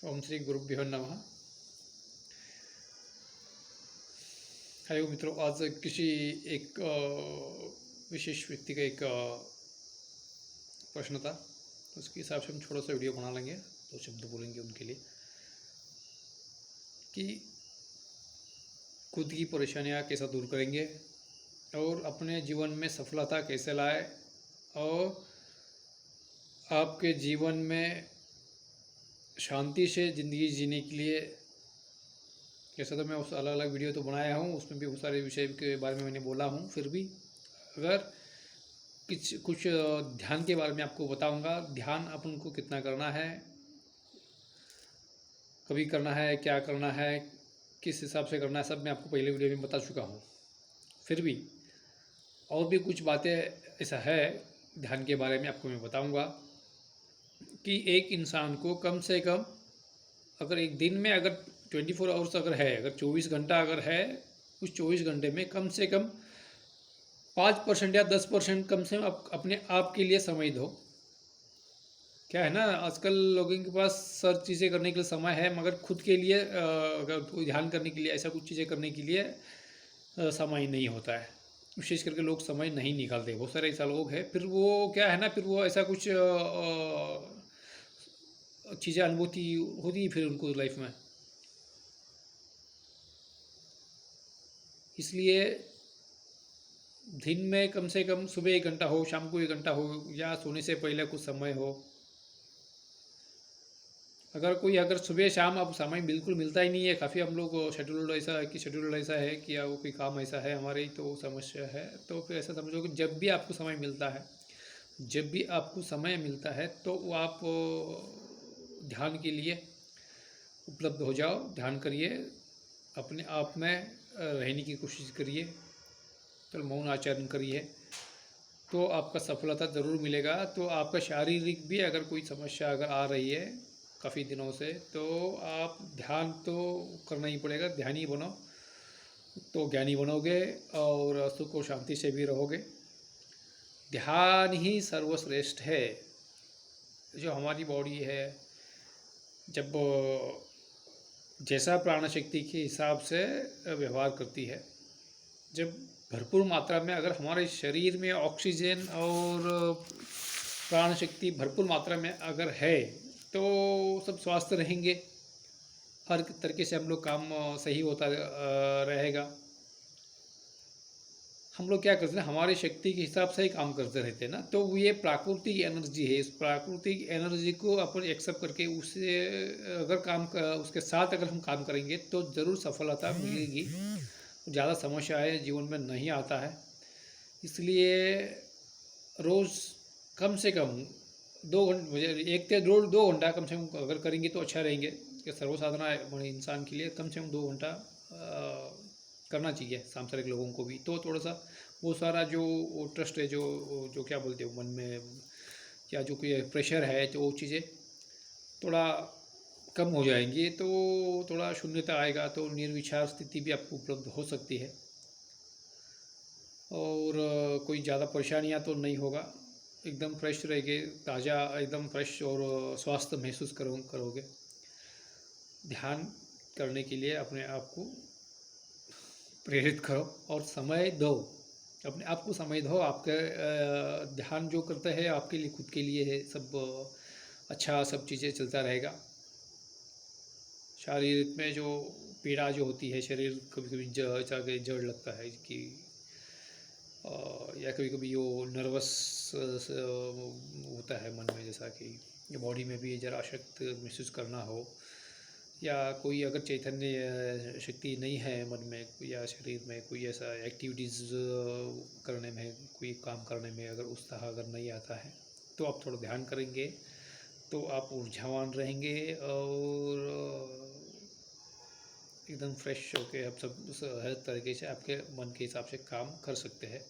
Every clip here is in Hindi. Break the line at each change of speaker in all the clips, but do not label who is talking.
ओम श्री गुरुभ्यो नमः। हेलो मित्रों, आज किसी एक विशेष व्यक्ति का एक प्रश्न था। उसके हिसाब से हम थोड़ा सा वीडियो बना लेंगे, दो शब्द बोलेंगे उनके लिए कि खुद की परेशानियां कैसे दूर करेंगे और अपने जीवन में सफलता कैसे लाए और आपके जीवन में शांति से ज़िंदगी जीने के लिए कैसे। तो मैं उस अलग अलग वीडियो तो बनाया हूँ, उसमें भी बहुत सारे विषय के बारे में मैंने बोला हूँ। फिर भी अगर कुछ ध्यान के बारे में आपको बताऊंगा। ध्यान अपन को कितना करना है, कभी करना है, क्या करना है, किस हिसाब से करना है, सब मैं आपको पहले वीडियो में बता चुका हूँ। फिर भी और भी कुछ बातें ऐसा है ध्यान के बारे में आपको मैं बताऊंगा कि एक इंसान को कम से कम अगर एक दिन में अगर 24 आवर्स अगर है, अगर 24 घंटा अगर है, उस 24 घंटे में कम से कम 5% या 10% कम से कम अपने आप के लिए समय दो। क्या है ना, आजकल लोगों के पास सर चीज़ें करने के लिए समय है, मगर खुद के लिए अगर कोई ध्यान करने के लिए, ऐसा कुछ चीज़ें करने के लिए समय नहीं होता है। विशेष करके लोग समय नहीं निकालते, बहुत सारे ऐसा लोग हैं। फिर वो क्या है ना, फिर वो ऐसा कुछ चीज़ें अनुभूति होती है फिर उनको लाइफ में। इसलिए दिन में कम से कम सुबह 1 घंटा हो, शाम को 1 घंटा हो, या सोने से पहले कुछ समय हो। अगर सुबह शाम अब समय बिल्कुल मिलता ही नहीं है, काफ़ी हम लोग शेड्यूल ऐसा है कि या वो कोई काम ऐसा है हमारी तो समस्या है, तो फिर ऐसा समझो कि जब भी आपको समय मिलता है, तो वो आप ध्यान के लिए उपलब्ध हो जाओ, ध्यान करिए, अपने आप में रहने की कोशिश करिए, तो मौन आचरण करिए, तो आपका सफलता ज़रूर मिलेगा। तो आपका शारीरिक भी अगर कोई समस्या अगर आ रही है काफ़ी दिनों से, तो आप ध्यान तो करना ही पड़ेगा। ध्यानी बनो तो ज्ञानी बनोगे और सुख और शांति से भी रहोगे। ध्यान ही सर्वश्रेष्ठ है। जो हमारी बॉडी है, जब जैसा प्राण शक्ति के हिसाब से व्यवहार करती है, जब भरपूर मात्रा में अगर हमारे शरीर में ऑक्सीजन और प्राण शक्ति भरपूर मात्रा में अगर है, तो सब स्वस्थ रहेंगे, हर तरीके से हम लोग काम सही होता रहेगा। हम लोग क्या करते हैं, हमारी शक्ति के हिसाब से ही काम करते रहते हैं ना, तो ये प्राकृतिक एनर्जी है। इस प्राकृतिक एनर्जी को अपन एक्सेप्ट करके उससे अगर उसके साथ अगर हम काम करेंगे तो ज़रूर सफलता मिलेगी। ज़्यादा समस्याएं जीवन में नहीं आता है। इसलिए रोज़ कम से कम 2 घंटे, एक से रोज 2 घंटा कम से कम अगर करेंगे तो अच्छा रहेंगे। कि सर्वसाधारण इंसान के लिए कम से कम 2 घंटा करना चाहिए, सांसारिक लोगों को भी। तो थोड़ा सा वो सारा जो ट्रस्ट है, जो क्या बोलते हो मन में, या जो कोई प्रेशर है, तो वो चीज़ें थोड़ा कम हो जाएंगी, तो थोड़ा शून्यता आएगा, तो निर्विचार स्थिति भी आपको उपलब्ध हो सकती है और कोई ज़्यादा परेशानियाँ तो नहीं होगा। एकदम फ्रेश रहेंगे, ताज़ा, एकदम फ्रेश और स्वस्थ महसूस करोगे। ध्यान करने के लिए अपने आप को प्रेरित करो और समय दो, अपने आप को समय दो। आपके ध्यान जो करते हैं आपके लिए, खुद के लिए है सब। अच्छा, सब चीज़ें चलता रहेगा। शारीरिक में जो पीड़ा जो होती है, शरीर कभी कभी जड़ लगता है कि या कभी कभी वो नर्वस होता है मन में, जैसा कि बॉडी में भी जरा अशक्त महसूस करना हो, या कोई अगर चैतन्य शक्ति नहीं है मन में या शरीर में, कोई ऐसा एक्टिविटीज़ करने में, कोई काम करने में अगर उत्साह अगर नहीं आता है, तो आप थोड़ा ध्यान करेंगे तो आप ऊर्जावान रहेंगे और एकदम फ्रेश होके आप सब हर तरीके से आपके मन के हिसाब से काम कर सकते हैं।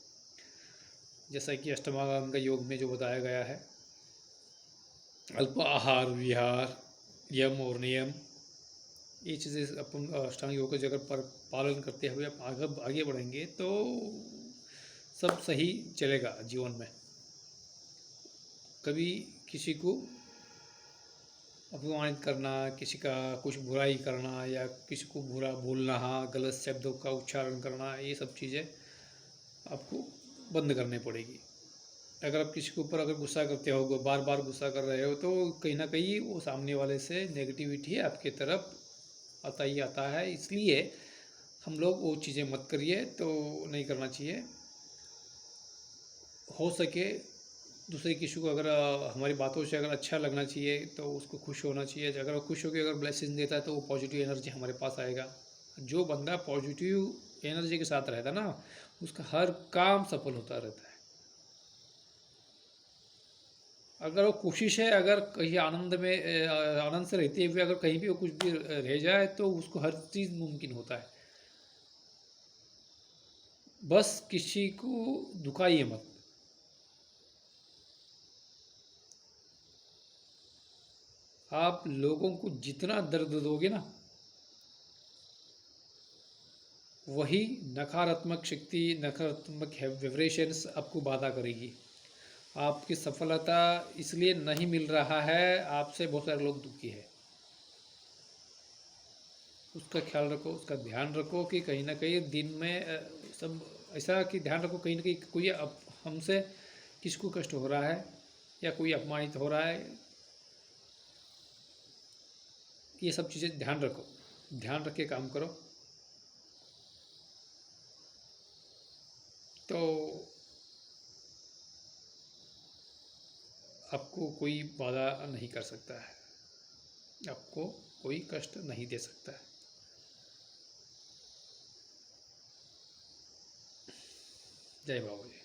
जैसा कि अष्टांग योग में जो बताया गया है, अल्प आहार विहार, यम और नियम, ये चीज़ें अपन अष्टांग योग का अगर पालन करते हुए आप आगे बढ़ेंगे तो सब सही चलेगा जीवन में। कभी किसी को अपमानित करना, किसी का कुछ बुराई करना या किसी को बुरा बोलना, गलत शब्दों का उच्चारण करना, ये सब चीज़ें आपको बंद करनी पड़ेगी। अगर आप किसी के ऊपर अगर गुस्सा करते हो, बार बार गुस्सा कर रहे हो, तो कहीं ना कहीं वो सामने वाले से नेगेटिविटी आपके तरफ आता ही आता है। इसलिए हम लोग वो चीज़ें मत करिए, तो नहीं करना चाहिए। हो सके दूसरे किसी को अगर हमारी बातों से अगर अच्छा लगना चाहिए तो उसको खुश होना चाहिए। अगर वो खुश होकर अगर ब्लेसिंग देता है तो वो पॉजिटिव एनर्जी हमारे पास आएगा। जो बंदा पॉजिटिव एनर्जी के साथ रहता है ना, उसका हर काम सफल होता रहता है। अगर वो कोशिश है, अगर कहीं आनंद में आनंद से रहते हुए अगर कहीं भी वो कुछ भी रह जाए तो उसको हर चीज़ मुमकिन होता है। बस किसी को दुखाइए मत। आप लोगों को जितना दर्द दोगे ना, वही नकारात्मक शक्ति, नकारात्मक वाइब्रेशंस आपको बाधा करेगी। आपकी सफलता इसलिए नहीं मिल रहा है, आपसे बहुत सारे लोग दुखी है। उसका ख्याल रखो, उसका ध्यान रखो कि कहीं ना कहीं दिन में सब ऐसा कि ध्यान रखो कहीं ना कहीं कोई हमसे किसको कष्ट हो रहा है या कोई अपमानित हो रहा है। ये सब चीज़ें ध्यान रखो, ध्यान रख के काम करो, तो आपको कोई बाधा नहीं कर सकता है, आपको कोई कष्ट नहीं दे सकता है। जय बाबा जी।